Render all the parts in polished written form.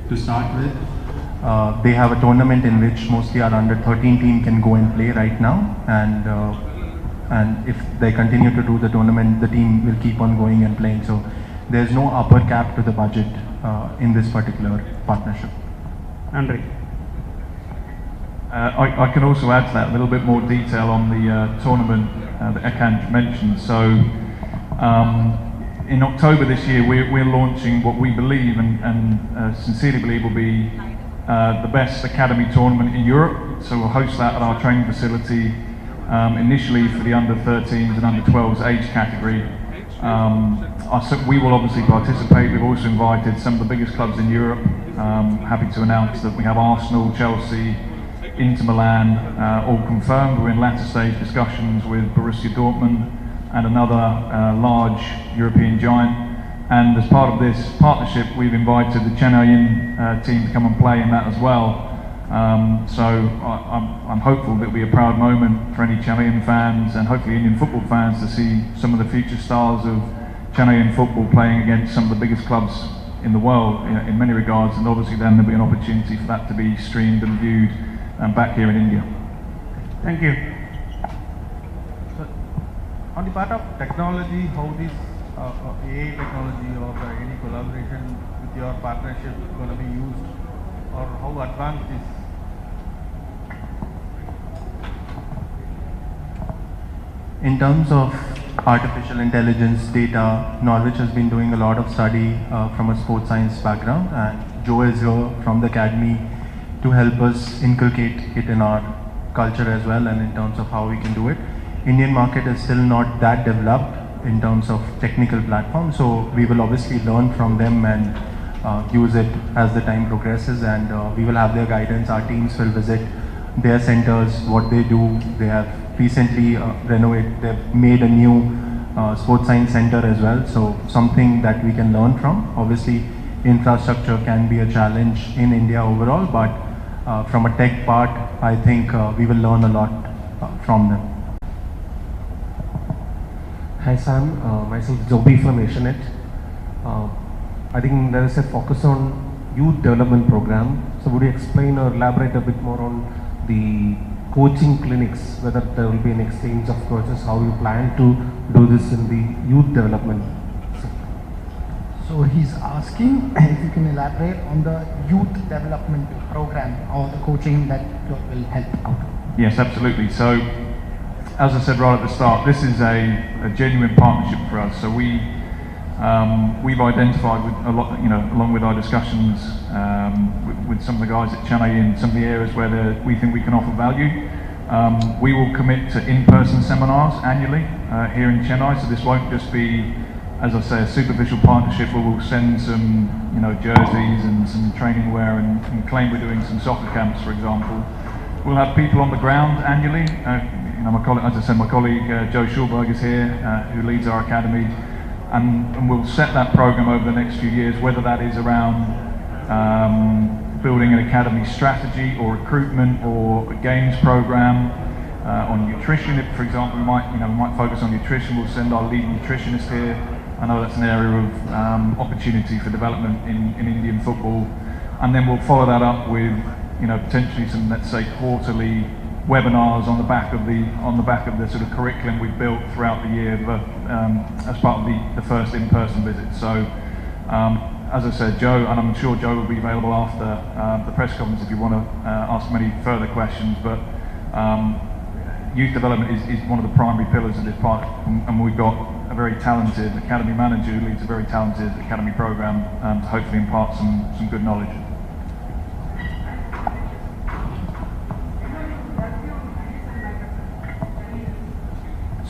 to start with. They have a tournament in which mostly our under 13 team can go and play right now, and if they continue to do the tournament, the team will keep on going and playing. So there's no upper cap to the budget in this particular partnership. Andre. I can also add to that a little bit more detail on the tournament that Ekant mentioned. So in October this year, we're launching what we believe and sincerely believe will be the best academy tournament in Europe. So we'll host that at our training facility initially for the under 13s and under 12s age category. We will obviously participate. We've also invited some of the biggest clubs in Europe. Happy to announce that we have Arsenal, Chelsea, Inter Milan all confirmed. We're in latter stage discussions with Borussia Dortmund and another large European giant. And as part of this partnership, we've invited the Chennaiyin team to come and play in that as well. So I'm hopeful that it'll be a proud moment for any Chennaiyin fans and hopefully Indian football fans to see some of the future stars of Chennaiyin football playing against some of the biggest clubs in the world in many regards, and obviously then there'll be an opportunity for that to be streamed and viewed back here in India. Thank you. So, on the part of technology, how this AI technology or any collaboration with your partnership is going to be used, or how advanced is? In terms of artificial intelligence data, Norwich has been doing a lot of study from a sports science background, and Joe is here from the academy to help us inculcate it in our culture as well, and in terms of how we can do it. Indian market is still not that developed in terms of technical platform, so we will obviously learn from them and use it as the time progresses, and we will have their guidance. Our teams will visit their centers, what they do. They have recently they've made a new sports science center as well, so something that we can learn from. Obviously infrastructure can be a challenge in India overall, but from a tech part, I think we will learn a lot from them. Hi Sam, myself Joby from Asianet. I think there is a focus on youth development program. So would you explain or elaborate a bit more on the coaching clinics, whether there will be an exchange of coaches, how you plan to do this in the youth development? So he's asking if you can elaborate on the youth development program or the coaching that will help out. Yes, absolutely. So as I said right at the start, this is a genuine partnership for us. So we've identified with a lot, along with our discussions with some of the guys at Chennaiyin, some of the areas where we think we can offer value. We will commit to in-person seminars annually here in Chennai. So this won't just be, as I say, a superficial partnership where we'll send some, jerseys and some training wear and claim we're doing some soccer camps, for example. We'll have people on the ground annually. My colleague, as I said, my colleague Joe Schulberg is here, who leads our academy, and we'll set that program over the next few years, whether that is around building an academy strategy or recruitment or a games program. On nutrition, for example, we might focus on nutrition. We'll send our lead nutritionist here. I know that's an area of opportunity for development in Indian football, and then we'll follow that up with potentially some, let's say, quarterly webinars on the back of the sort of curriculum we've built throughout the year, as part of the first in-person visit. So as I said, Joe, and I'm sure Joe will be available after the press conference if you want to ask many further questions, but youth development is one of the primary pillars of this part, and we've got a very talented academy manager who leads a very talented academy program to hopefully impart some good knowledge.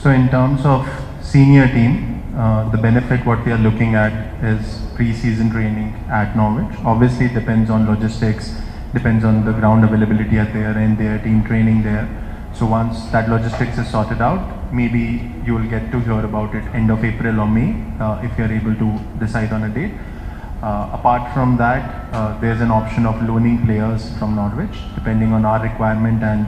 So in terms of senior team, the benefit what we are looking at is pre-season training at Norwich. Obviously it depends on logistics, depends on the ground availability at their end, their team training there. So once that logistics is sorted out, maybe you will get to hear about it end of April or May if you are able to decide on a date. Apart from that, there's an option of loaning players from Norwich depending on our requirement and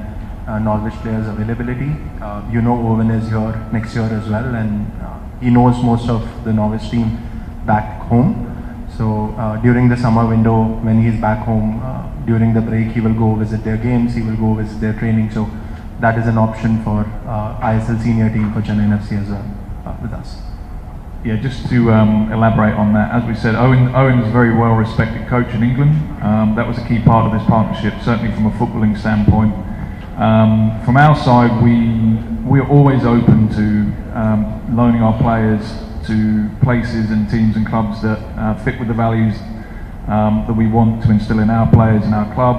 Norwich players availability. Owen is here next year as well, and he knows most of the Norwich team back home. So during the summer window, when he's back home, during the break, he will go visit their games, he will go visit their training. So that is an option for ISL senior team for Chennaiyin FC as well with us. Yeah, just to elaborate on that, as we said, Owen is a very well respected coach in England. That was a key part of this partnership, certainly from a footballing standpoint. From our side, we're always open to loaning our players to places and teams and clubs that fit with the values that we want to instill in our players and our club.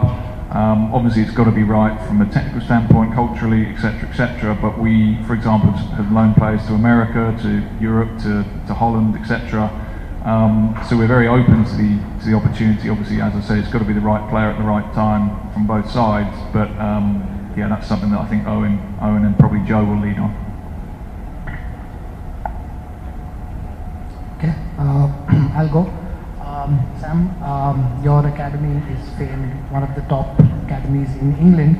Obviously, it's got to be right from a technical standpoint, culturally, etc. But we, for example, have loaned players to America, to Europe, to Holland, etc. So we're very open to the opportunity. Obviously, as I say, it's got to be the right player at the right time from both sides. But yeah, that's something that I think Owen and probably Joe will lead on. Okay, I'll go. Sam, your academy is famed, one of the top academies in England.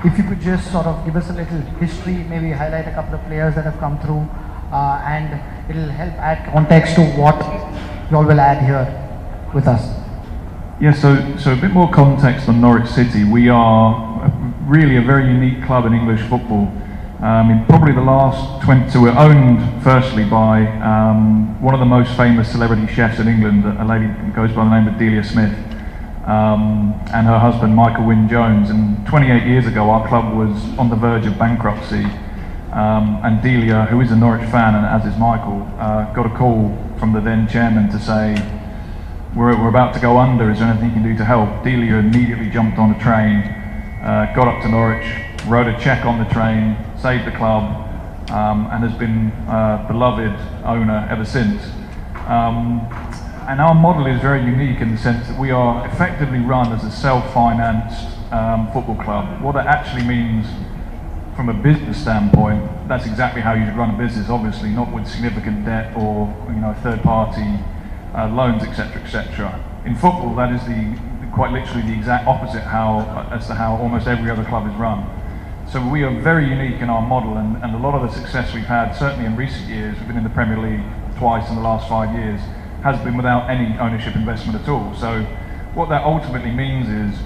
If you could just sort of give us a little history, maybe highlight a couple of players that have come through, and it'll help add context to what you all will add here with us. Yeah, so a bit more context on Norwich City. We are really a very unique club in English football. In probably the last 20, so we're owned firstly by one of the most famous celebrity chefs in England, a lady who goes by the name of Delia Smith, and her husband Michael Wynne Jones. And 28 years ago our club was on the verge of bankruptcy, and Delia, who is a Norwich fan and as is Michael, got a call from the then chairman to say, we're about to go under, is there anything you can do to help? Delia immediately jumped on a train, got up to Norwich, wrote a cheque on the train, saved the club, and has been a beloved owner ever since. And our model is very unique in the sense that we are effectively run as a self-financed football club. What that actually means from a business standpoint, that's exactly how you should run a business, obviously, not with significant debt or third-party loans, etc. In football, that is quite literally the exact opposite as to how almost every other club is run. So we are very unique in our model, and a lot of the success we've had, certainly in recent years, we've been in the Premier League twice in the last 5 years, has been without any ownership investment at all. So what that ultimately means is,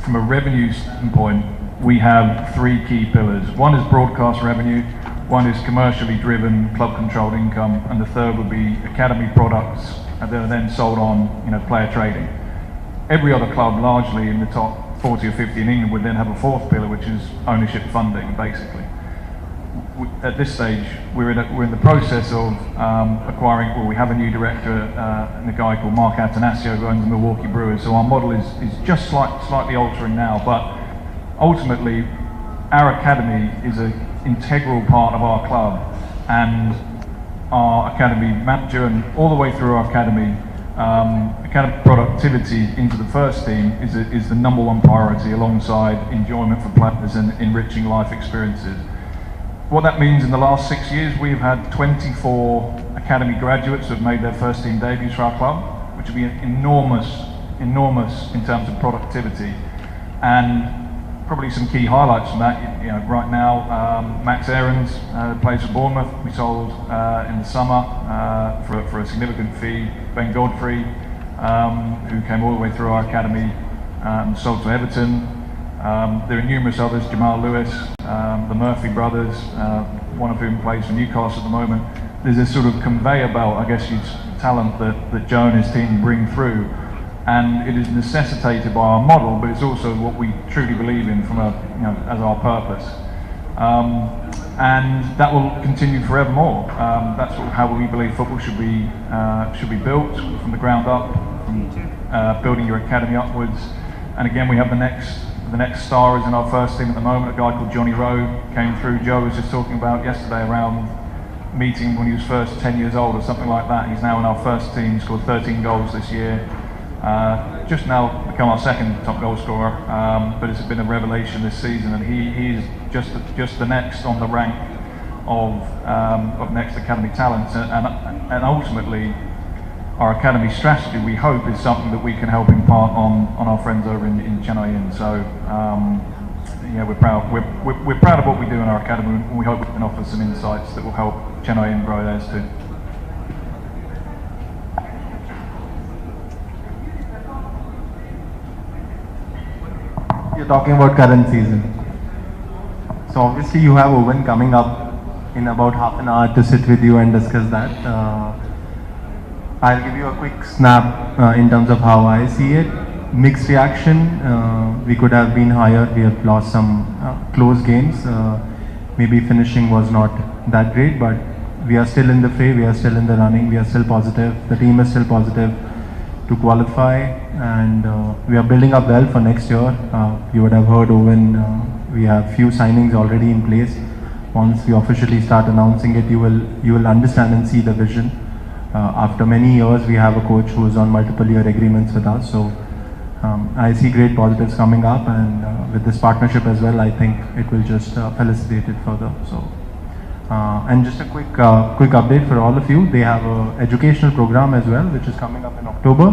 from a revenue standpoint, we have three key pillars. One is broadcast revenue, one is commercially driven, club-controlled income, and the third would be academy products that are then sold on player trading. Every other club, largely in the top 40 or 50 in England, would then have a fourth pillar, which is ownership funding, basically. At this stage, we're in the process of acquiring, well, we have a new director, and a guy called Mark Adithanar, who owns the Milwaukee Brewers, so our model is just slightly altering now, but ultimately, our academy is an integral part of our club, and our academy manager, and all the way through our academy, academy productivity into the first team is the number one priority, alongside enjoyment for players and enriching life experiences. What that means, in the last 6 years, we've had 24 academy graduates who have made their first team debuts for our club, which would be enormous in terms of productivity. And probably some key highlights from that, right now, Max Aarons plays for Bournemouth. We sold in the summer for a significant fee. Ben Godfrey, who came all the way through our academy, sold to Everton. There are numerous others, Jamal Lewis, the Murphy brothers, one of whom plays for Newcastle at the moment. There's this sort of conveyor belt, I guess, talent that Joe and his team bring through. And it is necessitated by our model, but it's also what we truly believe in from as our purpose. And that will continue forevermore. That's how we believe football should be built from the ground up, from building your academy upwards. And again, we have the next star is in our first team at the moment, a guy called Johnny Rowe, came through. Joe was just talking about yesterday around meeting when he was first 10 years old or something like that. He's now in our first team, scored 13 goals this year. Just now become our second top goal scorer, but it's been a revelation this season, and he's just the next on the rank of next academy talents, and ultimately our academy strategy, we hope, is something that we can help impart on our friends over in Chennaiyin. So yeah, we're proud of what we do in our academy, and we hope we can offer some insights that will help Chennaiyin grow theirs too. You're talking about current season. So obviously you have Owen coming up in about half an hour to sit with you and discuss that. I'll give you a quick snap in terms of how I see it. Mixed reaction. We could have been higher. We have lost some close games. Maybe finishing was not that great, but we are still in the fray. We are still in the running. We are still positive. The team is still positive to qualify, and we are building up well for next year. You would have heard Owen. We have few signings already in place. Once we officially start announcing it, you will understand and see the vision. After many years, we have a coach who is on multiple year agreements with us. So I see great positives coming up, and with this partnership as well, I think it will just facilitate it further. So and just a quick update for all of you. They have an educational program as well, which is coming up in October.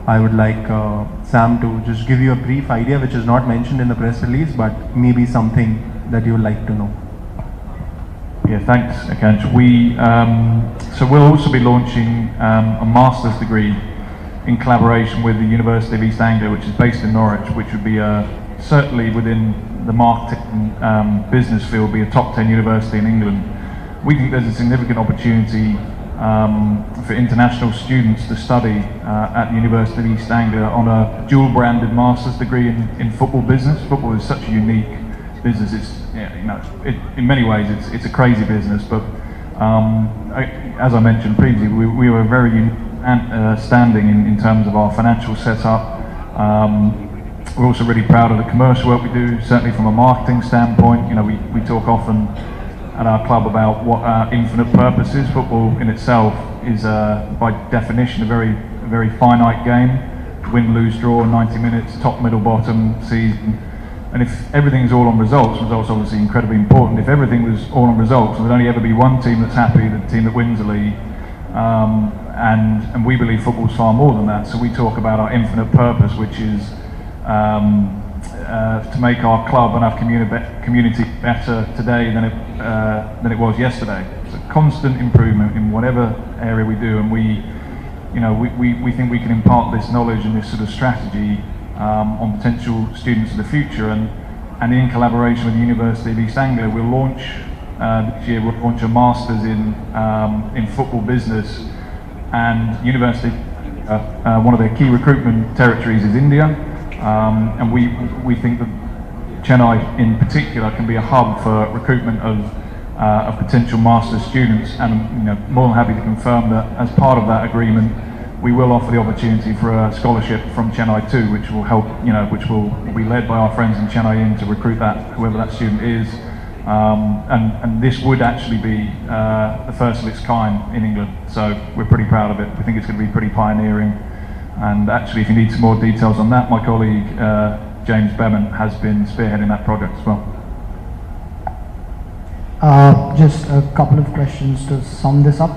I would like Sam to just give you a brief idea, which is not mentioned in the press release, but maybe something that you would like to know. Yeah, thanks, Akansh. So we'll also be launching a master's degree in collaboration with the University of East Anglia, which is based in Norwich, which would be certainly within the marketing business field, be a top 10 university in England. We think there's a significant opportunity for international students to study at the University of East Anglia on a dual-branded master's degree in football business. Football is such a unique business. It's in many ways it's a crazy business, but as I mentioned previously, we were very standing in terms of our financial setup. We're also really proud of the commercial work we do, certainly from a marketing standpoint. You know, we talk often at our club about what our infinite purpose is. Football in itself is by definition a very finite game. Win, lose, draw, 90 minutes, top, middle, bottom season. And if everything's all on results obviously incredibly important. If everything was all on results, there would only ever be one team that's happy, the team that wins the league. And we believe football's far more than that. So we talk about our infinite purpose, which is to make our club and our community better today than it was yesterday. It's a constant improvement in whatever area we do, and we think we can impart this knowledge and this sort of strategy on potential students of the future, and in collaboration with the University of East Anglia, we'll launch this year. We'll launch a masters in football business, and university. One of their key recruitment territories is India, and we think that Chennai in particular can be a hub for recruitment of potential master's students, and more than happy to confirm that as part of that agreement, we will offer the opportunity for a scholarship from Chennai too, which will help, which will be led by our friends in Chennaiyin to recruit whoever that student is. And this would actually be the first of its kind in England, so we're pretty proud of it. We think it's going to be pretty pioneering, and actually if you need some more details on that, my colleague James Bevan has been spearheading that project as well. Just a couple of questions to sum this up.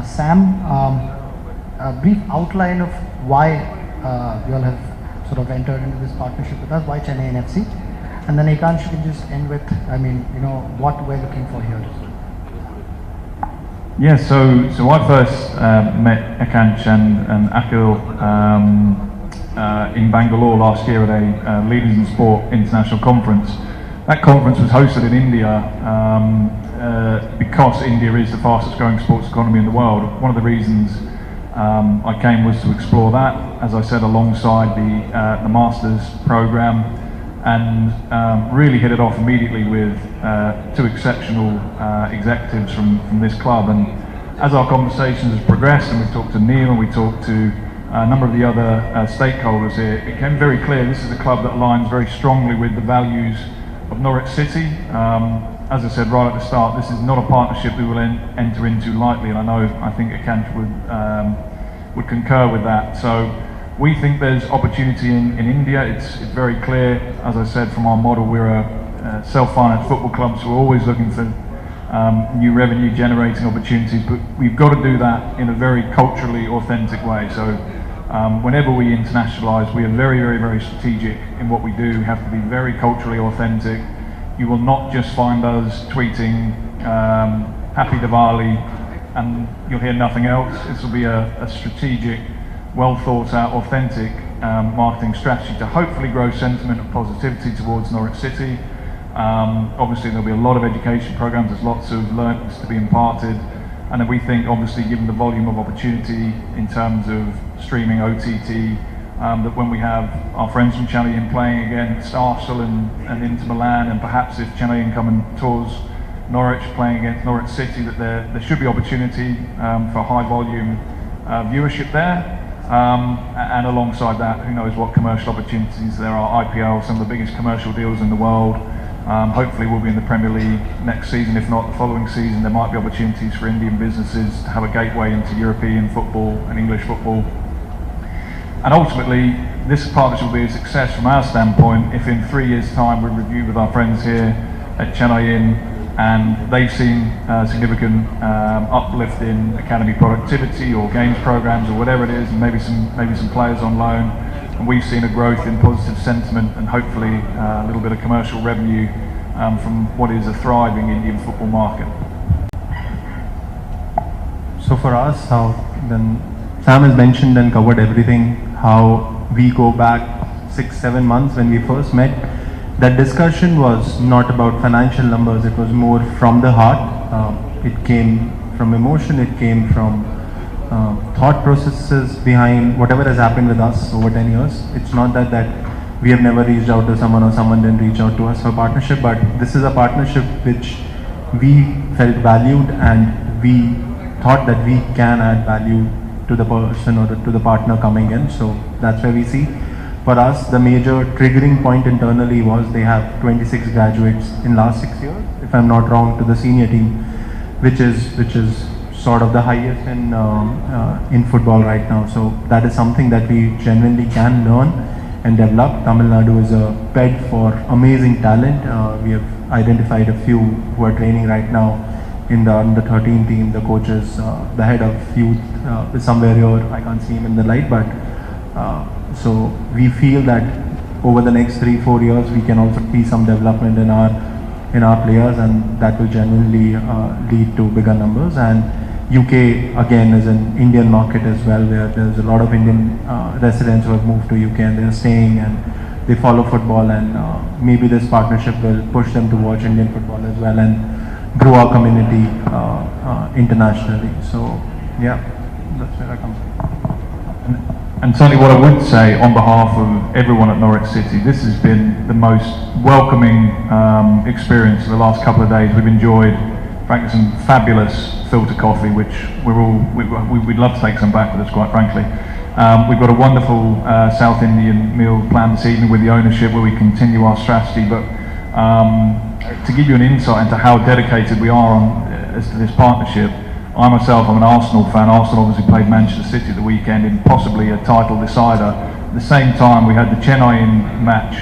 Sam, a brief outline of why you all have sort of entered into this partnership with us, why Chennaiyin FC? And then Akansh, you can just end with, what we're looking for here. Yeah, so I first met Akansh and Akhil in Bangalore last year at a Leaders in Sport International Conference. That conference was hosted in India because India is the fastest growing sports economy in the world. One of the reasons I came was to explore that, as I said, alongside the Masters program, and really hit it off immediately with two exceptional executives from this club. And as our conversations have progressed, and we've talked to Neil and we talked to a number of the other stakeholders here, it became very clear this is a club that aligns very strongly with the values of Norwich City. As I said right at the start, this is not a partnership we will enter into lightly, and I think Akansh would concur with that. So we think there's opportunity in India. It's very clear, as I said, from our model, we're a self-financed football club, so we're always looking for new revenue generating opportunities, but we've got to do that in a very culturally authentic way. So whenever we internationalise, we are very, very, very strategic in what we do. We have to be very culturally authentic. You will not just find us tweeting Happy Diwali and you'll hear nothing else. This will be a strategic, well thought out, authentic marketing strategy to hopefully grow sentiment and positivity towards Norwich City. Obviously there'll be a lot of education programs, there's lots of learnings to be imparted, and then we think obviously given the volume of opportunity in terms of streaming OTT, that when we have our friends from Chennaiyin playing against Arsenal and Inter Milan, and perhaps if Chennaiyin come and tours Norwich playing against Norwich City, that there should be opportunity for high volume viewership there. And alongside that, who knows what commercial opportunities there are. IPL, some of the biggest commercial deals in the world. Hopefully we'll be in the Premier League next season, if not the following season. There might be opportunities for Indian businesses to have a gateway into European football and English football. And ultimately, this partnership will be a success from our standpoint if in 3 years' time we review with our friends here at Chennaiyin and they've seen significant uplift in academy productivity or games programs or whatever it is, and maybe some players on loan, and we've seen a growth in positive sentiment and hopefully a little bit of commercial revenue from what is a thriving Indian football market. So for us, how then Sam has mentioned and covered everything, how we go back 6-7 months when we first met. That discussion was not about financial numbers, it was more from the heart. It came from emotion, it came from thought processes behind whatever has happened with us over 10 years. It's not that we have never reached out to someone or someone didn't reach out to us for partnership, but this is a partnership which we felt valued and we thought that we can add value to the person or to the partner coming in. So that's where we see. For us, the major triggering point internally was they have 26 graduates in last 6 years, if I'm not wrong, to the senior team, which is sort of the highest in football right now. So that is something that we genuinely can learn and develop. Tamil Nadu is a bed for amazing talent. We have identified a few who are training right now in the under 13 team. The coaches, the head of youth is somewhere here. I can't see him in the light, but so we feel that over the next 3-4 years we can also see some development in our players, and that will genuinely lead to bigger numbers. And UK again is an Indian market as well, where there's a lot of Indian residents who have moved to UK and they're staying and they follow football, and maybe this partnership will push them to watch Indian football as well and grow our community internationally. So yeah, that's where I come from. And certainly what I would say on behalf of everyone at Norwich City, this has been the most welcoming experience of the last couple of days. We've enjoyed, frankly, some fabulous filter coffee, which we'd love to take some back with us, quite frankly. We've got a wonderful South Indian meal planned this evening with the ownership where we continue our strategy. But to give you an insight into how dedicated we are as to this partnership, I myself, I'm an Arsenal fan. Arsenal obviously played Manchester City at the weekend in possibly a title decider. At the same time, we had the Chennaiyin match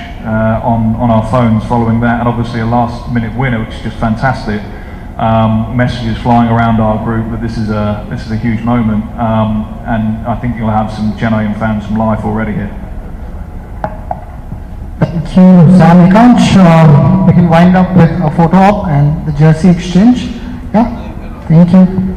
on our phones following that, and obviously a last-minute winner, which is just fantastic. Messages flying around our group that this is a huge moment, and I think you'll have some Chennaiyin fans from life already here. Thank you, Sam. We can wind up with a photo op and the jersey exchange. Yeah, thank you.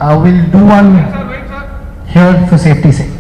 We'll do one here for safety's sake.